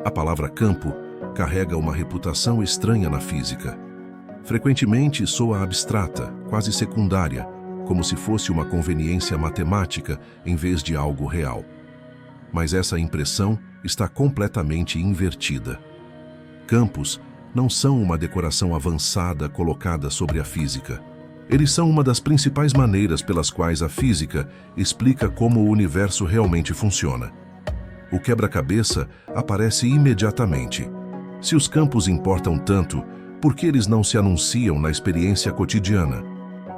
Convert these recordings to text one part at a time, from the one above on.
A palavra campo carrega uma reputação estranha na física. Frequentemente soa abstrata, quase secundária, como se fosse uma conveniência matemática em vez de algo real. Mas essa impressão está completamente invertida. Campos não são uma decoração avançada colocada sobre a física. Eles são uma das principais maneiras pelas quais a física explica como o universo realmente funciona. O quebra-cabeça aparece imediatamente. Se os campos importam tanto, por que eles não se anunciam na experiência cotidiana?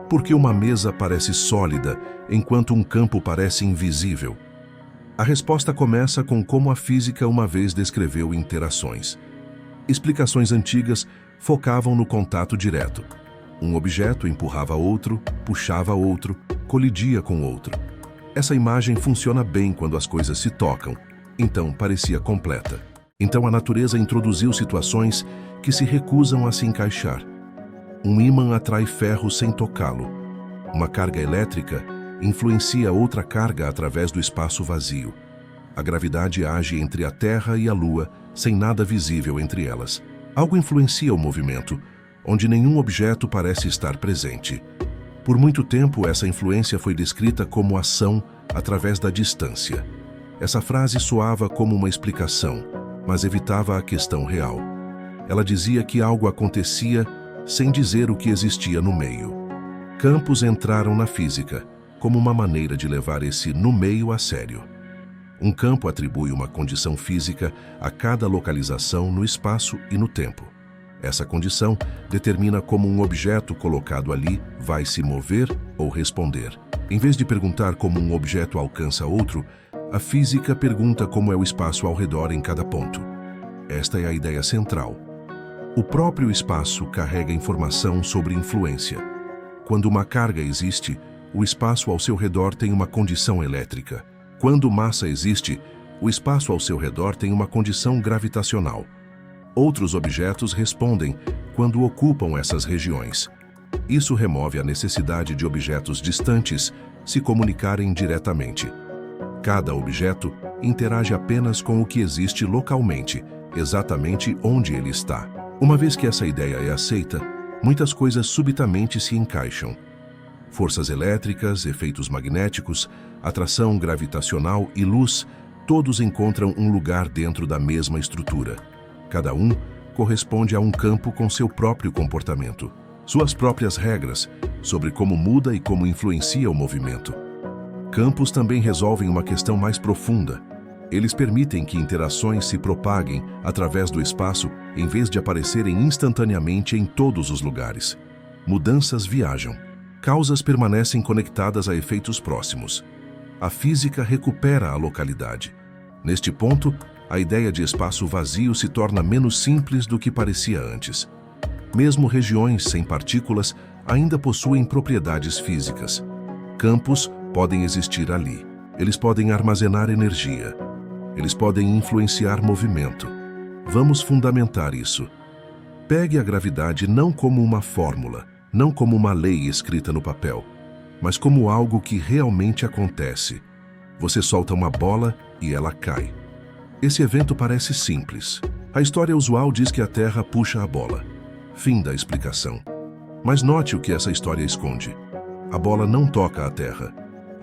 Por que uma mesa parece sólida, enquanto um campo parece invisível? A resposta começa com como a física uma vez descreveu interações. Explicações antigas focavam no contato direto. Um objeto empurrava outro, puxava outro, colidia com outro. Essa imagem funciona bem quando as coisas se tocam, então parecia completa. Então a natureza introduziu situações que se recusam a se encaixar. Um ímã atrai ferro sem tocá-lo. Uma carga elétrica influencia outra carga através do espaço vazio. A gravidade age entre a Terra e a Lua, sem nada visível entre elas. Algo influencia o movimento, onde nenhum objeto parece estar presente. Por muito tempo, essa influência foi descrita como ação através da distância. Essa frase soava como uma explicação, mas evitava a questão real. Ela dizia que algo acontecia sem dizer o que existia no meio. Campos entraram na física como uma maneira de levar esse no meio a sério. Um campo atribui uma condição física a cada localização no espaço e no tempo. Essa condição determina como um objeto colocado ali vai se mover ou responder. Em vez de perguntar como um objeto alcança outro, a física pergunta como é o espaço ao redor em cada ponto. Esta é a ideia central. O próprio espaço carrega informação sobre influência. Quando uma carga existe, o espaço ao seu redor tem uma condição elétrica. Quando massa existe, o espaço ao seu redor tem uma condição gravitacional. Outros objetos respondem quando ocupam essas regiões. Isso remove a necessidade de objetos distantes se comunicarem diretamente. Cada objeto interage apenas com o que existe localmente, exatamente onde ele está. Uma vez que essa ideia é aceita, muitas coisas subitamente se encaixam. Forças elétricas, efeitos magnéticos, atração gravitacional e luz, todos encontram um lugar dentro da mesma estrutura. Cada um corresponde a um campo com seu próprio comportamento, suas próprias regras sobre como muda e como influencia o movimento. Campos também resolvem uma questão mais profunda. Eles permitem que interações se propaguem através do espaço em vez de aparecerem instantaneamente em todos os lugares. Mudanças viajam. Causas permanecem conectadas a efeitos próximos. A física recupera a localidade. Neste ponto, a ideia de espaço vazio se torna menos simples do que parecia antes. Mesmo regiões sem partículas ainda possuem propriedades físicas. Campos podem existir ali. Eles podem armazenar energia. Eles podem influenciar movimento. Vamos fundamentar isso. Pegue a gravidade não como uma fórmula, não como uma lei escrita no papel, mas como algo que realmente acontece. Você solta uma bola e ela cai. Esse evento parece simples. A história usual diz que a Terra puxa a bola. Fim da explicação. Mas note o que essa história esconde. A bola não toca a Terra.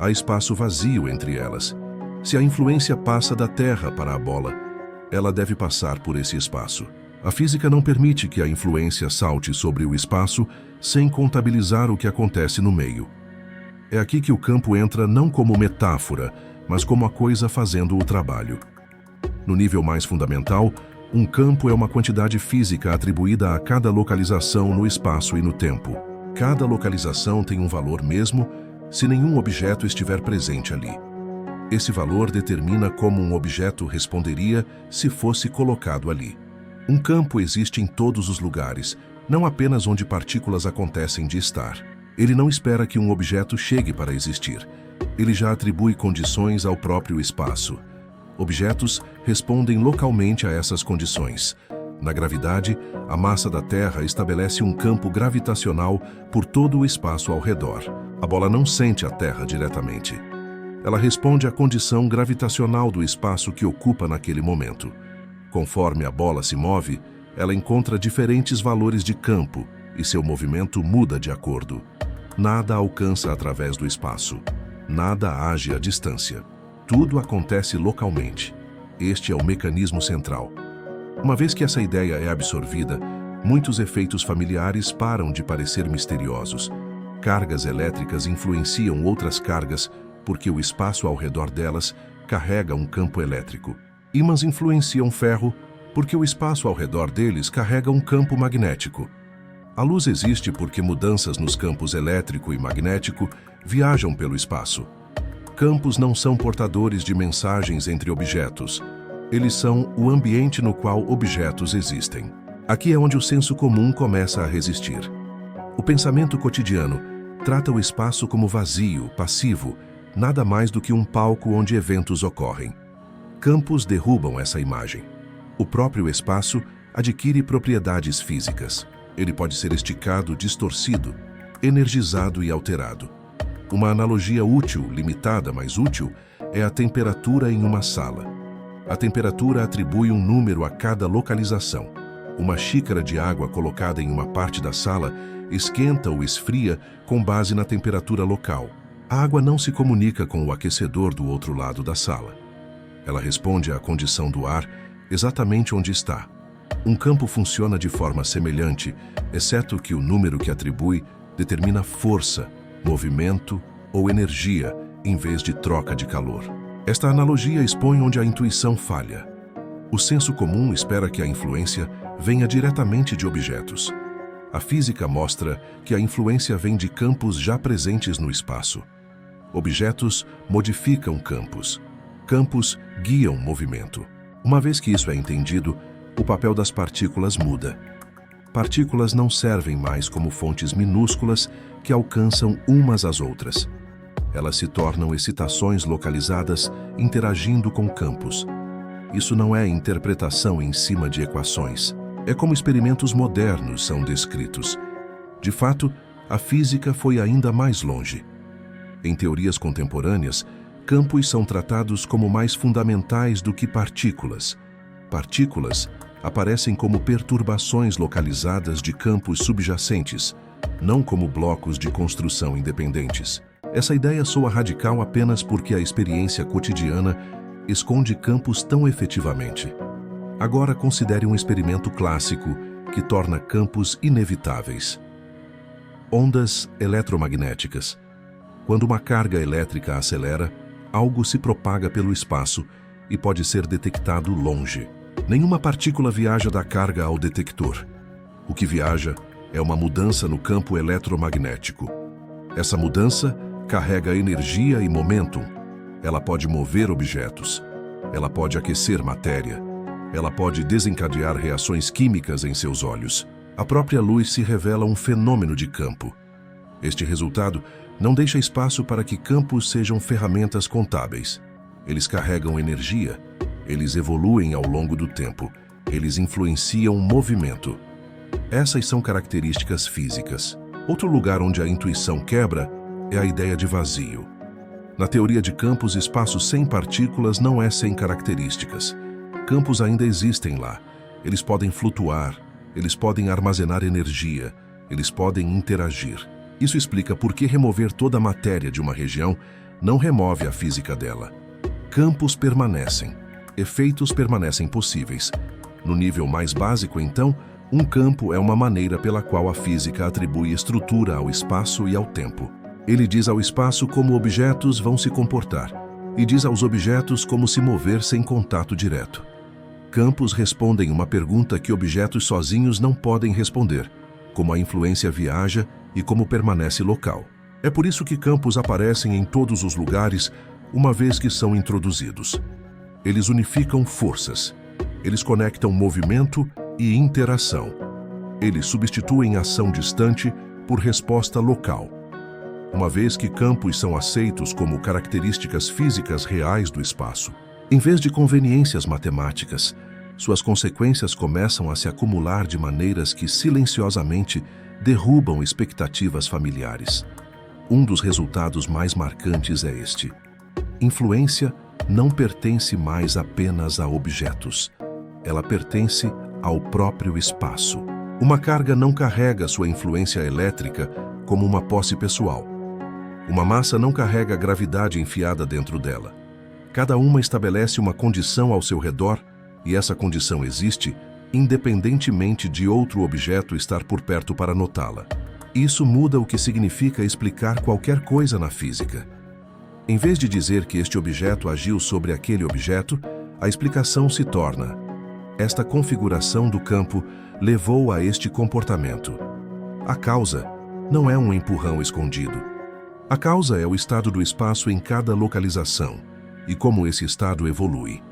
Há espaço vazio entre elas. Se a influência passa da Terra para a bola, ela deve passar por esse espaço. A física não permite que a influência salte sobre o espaço sem contabilizar o que acontece no meio. É aqui que o campo entra não como metáfora, mas como a coisa fazendo o trabalho. No nível mais fundamental, um campo é uma quantidade física atribuída a cada localização no espaço e no tempo. Cada localização tem um valor mesmo se nenhum objeto estiver presente ali. Esse valor determina como um objeto responderia se fosse colocado ali. Um campo existe em todos os lugares, não apenas onde partículas acontecem de estar. Ele não espera que um objeto chegue para existir. Ele já atribui condições ao próprio espaço. Objetos respondem localmente a essas condições. Na gravidade, a massa da Terra estabelece um campo gravitacional por todo o espaço ao redor. A bola não sente a Terra diretamente. Ela responde à condição gravitacional do espaço que ocupa naquele momento. Conforme a bola se move, ela encontra diferentes valores de campo e seu movimento muda de acordo. Nada alcança através do espaço. Nada age à distância. Tudo acontece localmente. Este é o mecanismo central. Uma vez que essa ideia é absorvida, muitos efeitos familiares param de parecer misteriosos. Cargas elétricas influenciam outras cargas porque o espaço ao redor delas carrega um campo elétrico. Ímãs influenciam ferro porque o espaço ao redor deles carrega um campo magnético. A luz existe porque mudanças nos campos elétrico e magnético viajam pelo espaço. Campos não são portadores de mensagens entre objetos. Eles são o ambiente no qual objetos existem. Aqui é onde o senso comum começa a resistir. O pensamento cotidiano trata o espaço como vazio, passivo, nada mais do que um palco onde eventos ocorrem. Campos derrubam essa imagem. O próprio espaço adquire propriedades físicas. Ele pode ser esticado, distorcido, energizado e alterado. Uma analogia útil, limitada, mas útil, é a temperatura em uma sala. A temperatura atribui um número a cada localização. Uma xícara de água colocada em uma parte da sala esquenta ou esfria com base na temperatura local. A água não se comunica com o aquecedor do outro lado da sala. Ela responde à condição do ar exatamente onde está. Um campo funciona de forma semelhante, exceto que o número que atribui determina força, movimento ou energia, em vez de troca de calor. Esta analogia expõe onde a intuição falha. O senso comum espera que a influência venha diretamente de objetos. A física mostra que a influência vem de campos já presentes no espaço. Objetos modificam campos. Campos guiam movimento. Uma vez que isso é entendido, o papel das partículas muda. Partículas não servem mais como fontes minúsculas que alcançam umas às outras. Elas se tornam excitações localizadas interagindo com campos. Isso não é interpretação em cima de equações. É como experimentos modernos são descritos. De fato, a física foi ainda mais longe. Em teorias contemporâneas, campos são tratados como mais fundamentais do que partículas. Partículas aparecem como perturbações localizadas de campos subjacentes, não como blocos de construção independentes. Essa ideia soa radical apenas porque a experiência cotidiana esconde campos tão efetivamente. Agora considere um experimento clássico que torna campos inevitáveis. Ondas eletromagnéticas. Quando uma carga elétrica acelera, algo se propaga pelo espaço e pode ser detectado longe. Nenhuma partícula viaja da carga ao detector. O que viaja é uma mudança no campo eletromagnético. Essa mudança carrega energia e momentum. Ela pode mover objetos. Ela pode aquecer matéria. Ela pode desencadear reações químicas em seus olhos. A própria luz se revela um fenômeno de campo. Este resultado não deixa espaço para que campos sejam ferramentas contábeis. Eles carregam energia. Eles evoluem ao longo do tempo. Eles influenciam o movimento. Essas são características físicas. Outro lugar onde a intuição quebra é a ideia de vazio. Na teoria de campos, espaço sem partículas não é sem características. Campos ainda existem lá. Eles podem flutuar, eles podem armazenar energia, eles podem interagir. Isso explica por que remover toda a matéria de uma região não remove a física dela. Campos permanecem. Efeitos permanecem possíveis. No nível mais básico, então, um campo é uma maneira pela qual a física atribui estrutura ao espaço e ao tempo. Ele diz ao espaço como objetos vão se comportar e diz aos objetos como se mover sem contato direto. Campos respondem uma pergunta que objetos sozinhos não podem responder, como a influência viaja e como permanece local. É por isso que campos aparecem em todos os lugares uma vez que são introduzidos. Eles unificam forças. Eles conectam movimento e interação. Eles substituem ação distante por resposta local. Uma vez que campos são aceitos como características físicas reais do espaço, em vez de conveniências matemáticas, suas consequências começam a se acumular de maneiras que silenciosamente derrubam expectativas familiares. Um dos resultados mais marcantes é este: influência não pertence mais apenas a objetos. ela pertence ao próprio espaço. Uma carga não carrega sua influência elétrica como uma posse pessoal. Uma massa não carrega a gravidade enfiada dentro dela. Cada uma estabelece uma condição ao seu redor, e essa condição existe independentemente de outro objeto estar por perto para notá-la. Isso muda o que significa explicar qualquer coisa na física. Em vez de dizer que este objeto agiu sobre aquele objeto, a explicação se torna: esta configuração do campo levou a este comportamento. A causa não é um empurrão escondido. A causa é o estado do espaço em cada localização e como esse estado evolui.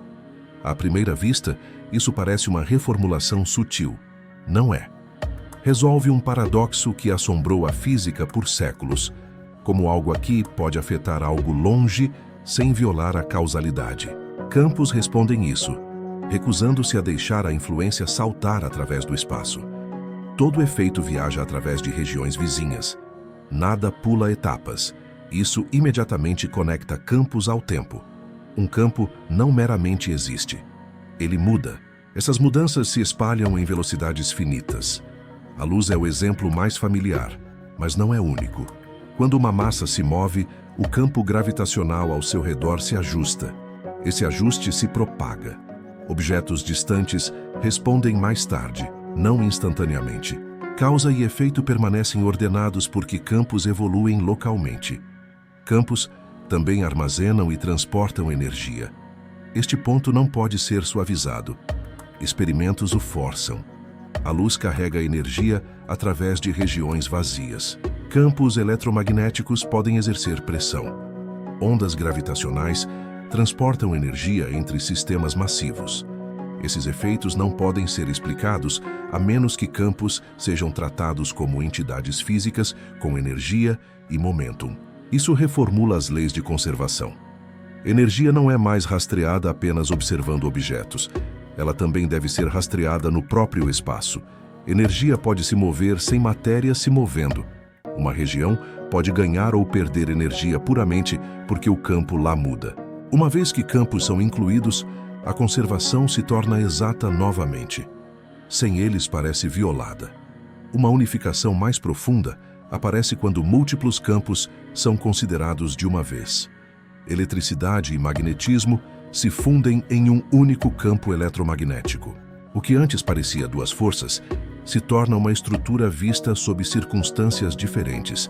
À primeira vista, isso parece uma reformulação sutil. Não é. Resolve um paradoxo que assombrou a física por séculos. Como algo aqui pode afetar algo longe sem violar a causalidade. Campos respondem isso, recusando-se a deixar a influência saltar através do espaço. Todo efeito viaja através de regiões vizinhas. Nada pula etapas. Isso imediatamente conecta campos ao tempo. Um campo não meramente existe. Ele muda. Essas mudanças se espalham em velocidades finitas. A luz é o exemplo mais familiar, mas não é único. Quando uma massa se move, o campo gravitacional ao seu redor se ajusta. Esse ajuste se propaga. Objetos distantes respondem mais tarde, não instantaneamente. Causa e efeito permanecem ordenados porque campos evoluem localmente. Campos também armazenam e transportam energia. Este ponto não pode ser suavizado. Experimentos o forçam. A luz carrega energia através de regiões vazias. Campos eletromagnéticos podem exercer pressão. Ondas gravitacionais transportam energia entre sistemas massivos. Esses efeitos não podem ser explicados a menos que campos sejam tratados como entidades físicas com energia e momentum. Isso reformula as leis de conservação. Energia não é mais rastreada apenas observando objetos. Ela também deve ser rastreada no próprio espaço. Energia pode se mover sem matéria se movendo. Uma região pode ganhar ou perder energia puramente porque o campo lá muda. Uma vez que campos são incluídos, a conservação se torna exata novamente. Sem eles, parece violada. Uma unificação mais profunda aparece quando múltiplos campos são considerados de uma vez. Eletricidade e magnetismo se fundem em um único campo eletromagnético. O que antes parecia duas forças se torna uma estrutura vista sob circunstâncias diferentes.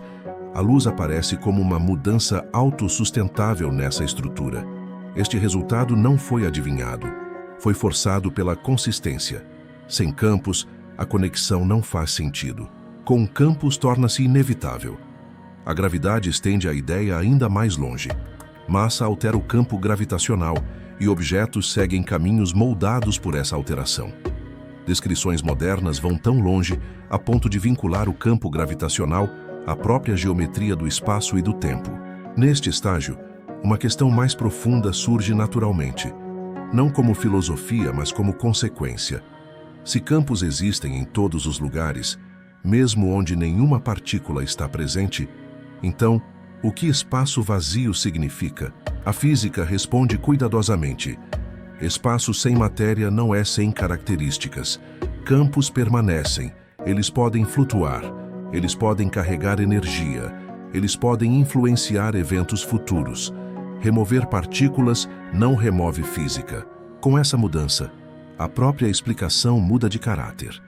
A luz aparece como uma mudança autossustentável nessa estrutura. Este resultado não foi adivinhado, foi forçado pela consistência. Sem campos, a conexão não faz sentido. Com campos, torna-se inevitável. A gravidade estende a ideia ainda mais longe. Massa altera o campo gravitacional e objetos seguem caminhos moldados por essa alteração. Descrições modernas vão tão longe a ponto de vincular o campo gravitacional à própria geometria do espaço e do tempo. Neste estágio, uma questão mais profunda surge naturalmente, não como filosofia, mas como consequência. Se campos existem em todos os lugares, mesmo onde nenhuma partícula está presente, então, o que espaço vazio significa? A física responde cuidadosamente. Espaço sem matéria não é sem características. Campos permanecem, eles podem flutuar, eles podem carregar energia, eles podem influenciar eventos futuros. Remover partículas não remove física. Com essa mudança, a própria explicação muda de caráter.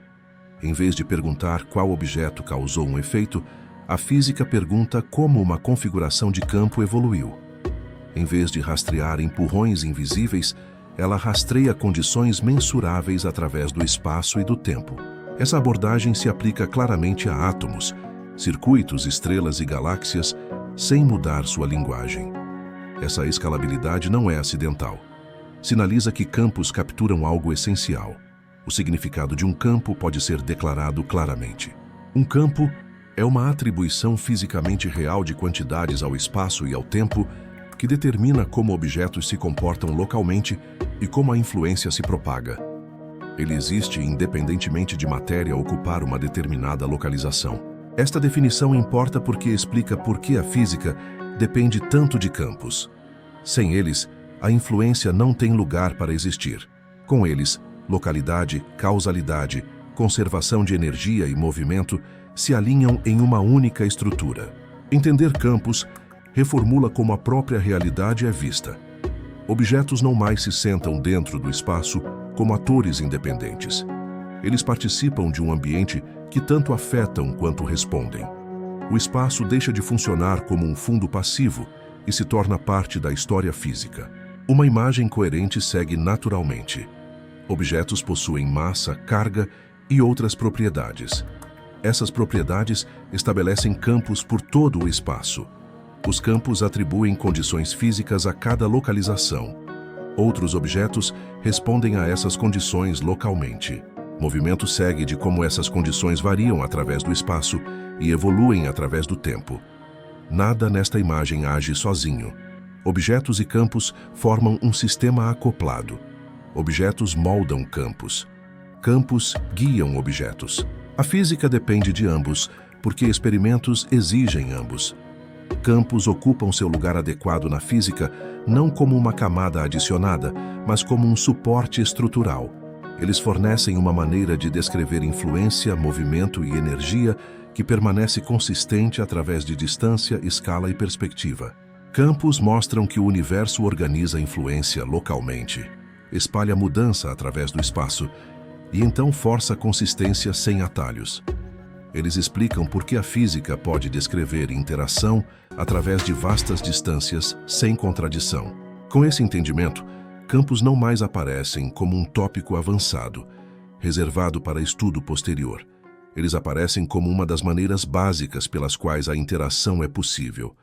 Em vez de perguntar qual objeto causou um efeito, a física pergunta como uma configuração de campo evoluiu. Em vez de rastrear empurrões invisíveis, ela rastreia condições mensuráveis através do espaço e do tempo. Essa abordagem se aplica claramente a átomos, circuitos, estrelas e galáxias, sem mudar sua linguagem. Essa escalabilidade não é acidental. Sinaliza que campos capturam algo essencial. O significado de um campo pode ser declarado claramente. Um campo é uma atribuição fisicamente real de quantidades ao espaço e ao tempo que determina como objetos se comportam localmente e como a influência se propaga. Ele existe independentemente de matéria ocupar uma determinada localização. Esta definição importa porque explica por que a física depende tanto de campos. Sem eles, a influência não tem lugar para existir. Com eles, localidade, causalidade, conservação de energia e movimento se alinham em uma única estrutura. Entender campos reformula como a própria realidade é vista. Objetos não mais se sentam dentro do espaço como atores independentes. Eles participam de um ambiente que tanto afetam quanto respondem. O espaço deixa de funcionar como um fundo passivo e se torna parte da história física. Uma imagem coerente segue naturalmente. Objetos possuem massa, carga e outras propriedades. Essas propriedades estabelecem campos por todo o espaço. Os campos atribuem condições físicas a cada localização. Outros objetos respondem a essas condições localmente. Movimento segue de como essas condições variam através do espaço e evoluem através do tempo. Nada nesta imagem age sozinho. Objetos e campos formam um sistema acoplado. Objetos moldam campos. Campos guiam objetos. A física depende de ambos, porque experimentos exigem ambos. Campos ocupam seu lugar adequado na física não como uma camada adicionada, mas como um suporte estrutural. Eles fornecem uma maneira de descrever influência, movimento e energia que permanece consistente através de distância, escala e perspectiva. Campos mostram que o universo organiza influência localmente, espalha mudança através do espaço e então força consistência sem atalhos. Eles explicam por que a física pode descrever interação através de vastas distâncias sem contradição. Com esse entendimento, campos não mais aparecem como um tópico avançado, reservado para estudo posterior. Eles aparecem como uma das maneiras básicas pelas quais a interação é possível.